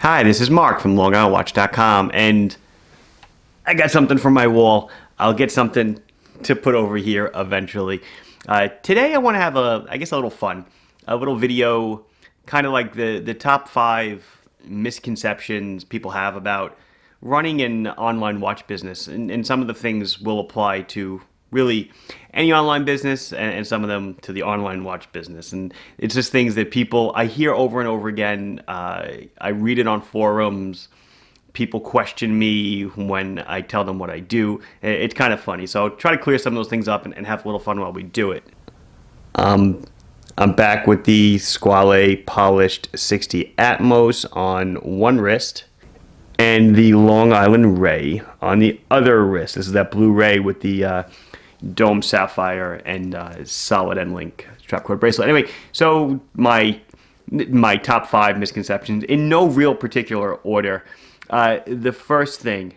Hi, this is Mark from LongIslandWatch.com, and I got something from my wall. I'll get something to put over here eventually. Today I want to have a little fun, a little video, kind of like the top 5 misconceptions people have about running an online watch business, and some of the things will apply to really any online business, and some of them to the online watch business. And it's just things that people I hear over and over again. I read it on forums. People question me when I tell them what I do. It's kind of funny. So I'll try to clear some of those things up and have a little fun while we do it. I'm back with the Squale Polished 60 Atmos on one wrist and the Long Island Ray on the other wrist. This is that blue Ray with the dome sapphire and solid end link strap cord bracelet. Anyway, so my top 5 misconceptions in no real particular order. The first thing,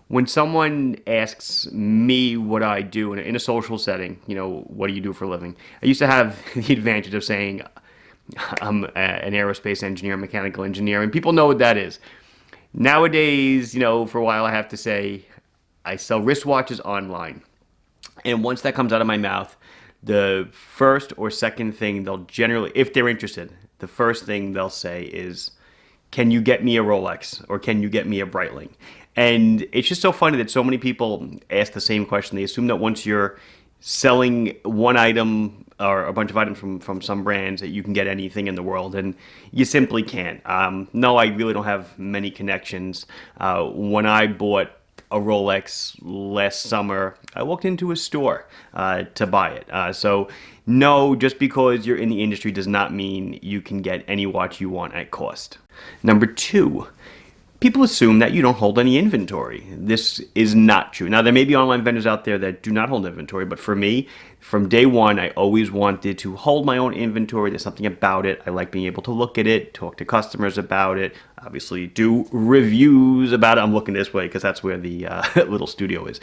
when someone asks me what I do in a social setting, what do you do for a living? I used to have the advantage of saying I'm an aerospace engineer, mechanical engineer, and people know what that is. Nowadays, for a while I have to say I sell wristwatches online. And once that comes out of my mouth, the first or second thing they'll generally, if they're interested, the first thing they'll say is, can you get me a Rolex, or can you get me a Breitling? And it's just so funny that so many people ask the same question. They assume that once you're selling one item or a bunch of items from some brands that you can get anything in the world, and you simply can't. No, I really don't have many connections. When I bought a Rolex last summer, I walked into a store to buy it. So no, just because you're in the industry does not mean you can get any watch you want at cost. Number 2, people assume that you don't hold any inventory. This is not true. Now, there may be online vendors out there that do not hold inventory, but for me, from day one, I always wanted to hold my own inventory. There's something about it. I like being able to look at it, talk to customers about it, obviously do reviews about it. I'm looking this way because that's where the little studio is.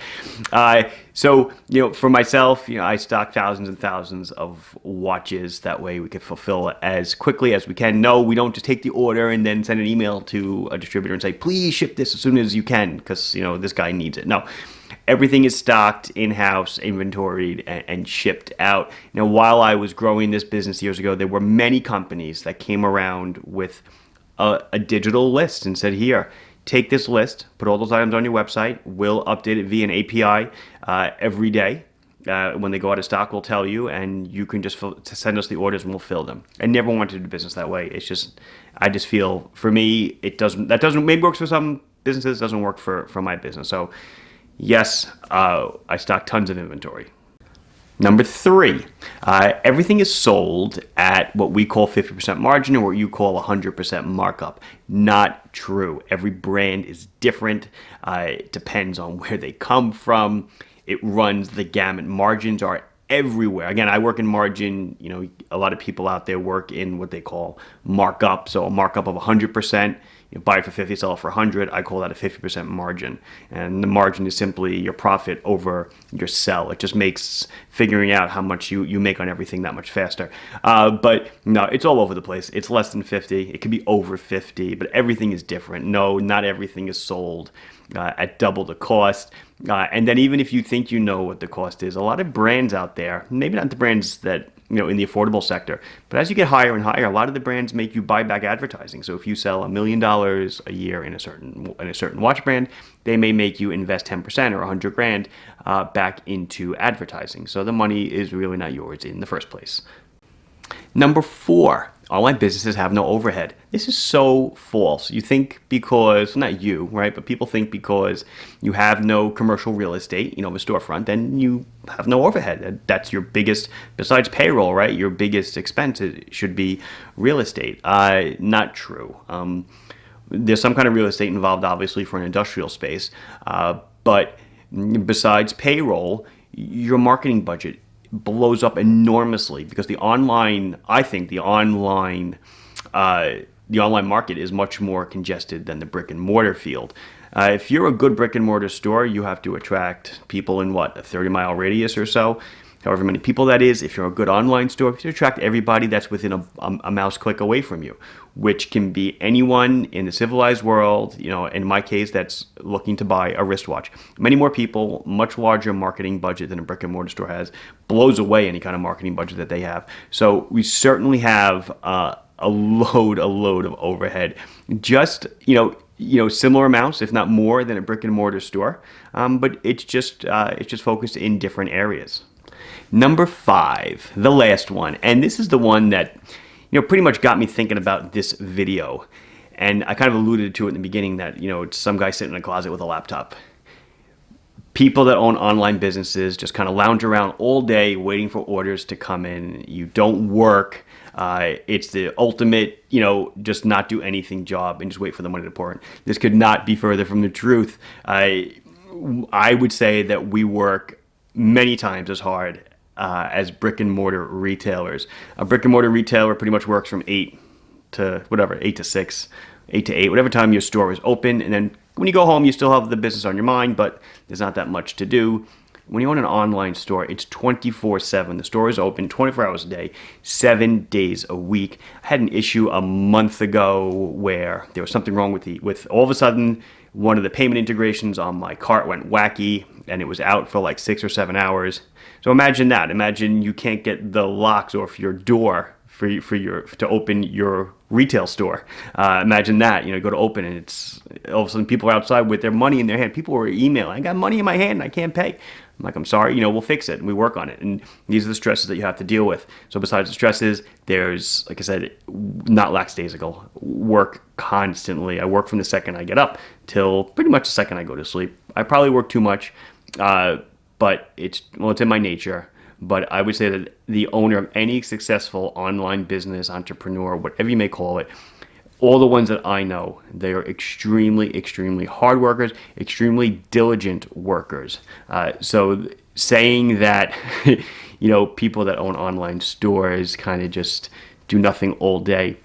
So, for myself, I stock thousands and thousands of watches. That way we can fulfill as quickly as we can. No, we don't just take the order and then send an email to a distributor and say, please ship this as soon as you can because, this guy needs it. No. Everything is stocked in-house, inventoried, and shipped out. Now, while I was growing this business years ago, there were many companies that came around with a digital list and said, here, take this list, put all those items on your website. We'll update it via an API every day. When they go out of stock, we'll tell you, and you can just send us the orders and we'll fill them. I never wanted to do business that way. I just feel, for me, maybe works for some businesses, doesn't work for my business. So, yes, I stock tons of inventory. Number 3, everything is sold at what we call 50% margin or what you call 100% markup. Not true. Every brand is different. It depends on where they come from. It runs the gamut. Margins are everywhere. Again, I work in margin. A lot of people out there work in what they call markup. So a markup of 100%. You buy it for 50, sell it for 100. I call that a 50% margin. And the margin is simply your profit over your sell. It just makes figuring out how much you make on everything that much faster. But no, it's all over the place. It's less than 50. It could be over 50, but everything is different. No, not everything is sold at double the cost. And then even if you think you know what the cost is, a lot of brands out there, maybe not the brands that in the affordable sector, but as you get higher and higher, a lot of the brands make you buy back advertising. So if you sell $1 million a year in a certain watch brand, they may make you invest 10% or $100,000 back into advertising. So the money is really not yours in the first place. Number 4, online businesses have no overhead. This is so false. You think because, not you, right, but people think because you have no commercial real estate, a storefront, then you have no overhead. That's your biggest, besides payroll, right, your biggest expense should be real estate. Not true. There's some kind of real estate involved, obviously, for an industrial space. But besides payroll, your marketing budget blows up enormously because the online market is much more congested than the brick and mortar field. If you're a good brick and mortar store, you have to attract people in a 30-mile radius or so. however many people that is. If you're a good online store, if you attract everybody that's within a mouse click away from you, which can be anyone in the civilized world, in my case, that's looking to buy a wristwatch. Many more people, much larger marketing budget than a brick and mortar store has, blows away any kind of marketing budget that they have. So we certainly have a load of overhead. Just, similar amounts, if not more, than a brick and mortar store. But it's just focused in different areas. Number 5, the last one, and this is the one that pretty much got me thinking about this video. And I kind of alluded to it in the beginning that it's some guy sitting in a closet with a laptop. People that own online businesses just kind of lounge around all day waiting for orders to come in. You don't work. It's the ultimate, just not do anything job and just wait for the money to pour in. This could not be further from the truth. I would say that we work many times as hard as brick and mortar retailers. A brick and mortar retailer pretty much works from 8 to 6, 8 to 8, whatever time your store is open. And then when you go home, you still have the business on your mind, but there's not that much to do. When you own an online store, it's 24/7. The store is open 24 hours a day, 7 days a week. I had an issue a month ago where there was something wrong with all of a sudden, one of the payment integrations on my cart went wacky, and it was out for like 6 or 7 hours. So imagine that. Imagine you can't get the locks off your door to open your retail store. Imagine that. You go to open and it's all of a sudden people are outside with their money in their hand. People were emailing, "I got money in my hand and I can't pay." I'm like, "I'm sorry, we'll fix it," and we work on it. And these are the stresses that you have to deal with. So besides the stresses, there's, like I said, not lackadaisical, work constantly. I work from the second I get up till pretty much the second I go to sleep. I probably work too much, but it's in my nature. But I would say that the owner of any successful online business, entrepreneur, whatever you may call it, all the ones that I know, they are extremely, extremely hard workers, extremely diligent workers. So saying that, people that own online stores kind of just do nothing all day,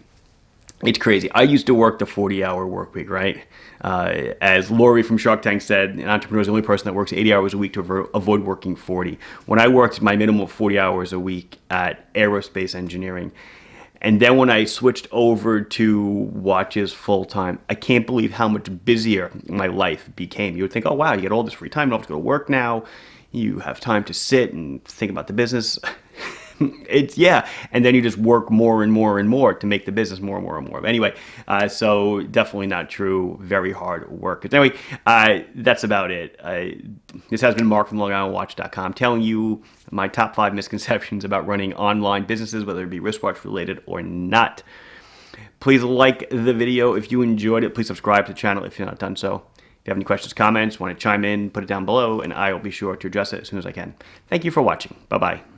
it's crazy. I used to work the 40-hour work week, right? As Lori from Shark Tank said, an entrepreneur is the only person that works 80 hours a week to avoid working 40. When I worked my minimum of 40 hours a week at aerospace engineering, and then when I switched over to watches full-time, I can't believe how much busier my life became. You would think, oh, wow, you get all this free time. You don't have to go to work now. You have time to sit and think about the business. And then you just work more and more and more to make the business more and more and more. But anyway, so definitely not true. Very hard work. But anyway, that's about it. This has been Mark from LongIslandWatch.com telling you my top 5 misconceptions about running online businesses, whether it be wristwatch related or not. Please like the video if you enjoyed it. Please subscribe to the channel if you're not done so. If you have any questions, comments, want to chime in, put it down below, and I will be sure to address it as soon as I can. Thank you for watching. Bye-bye.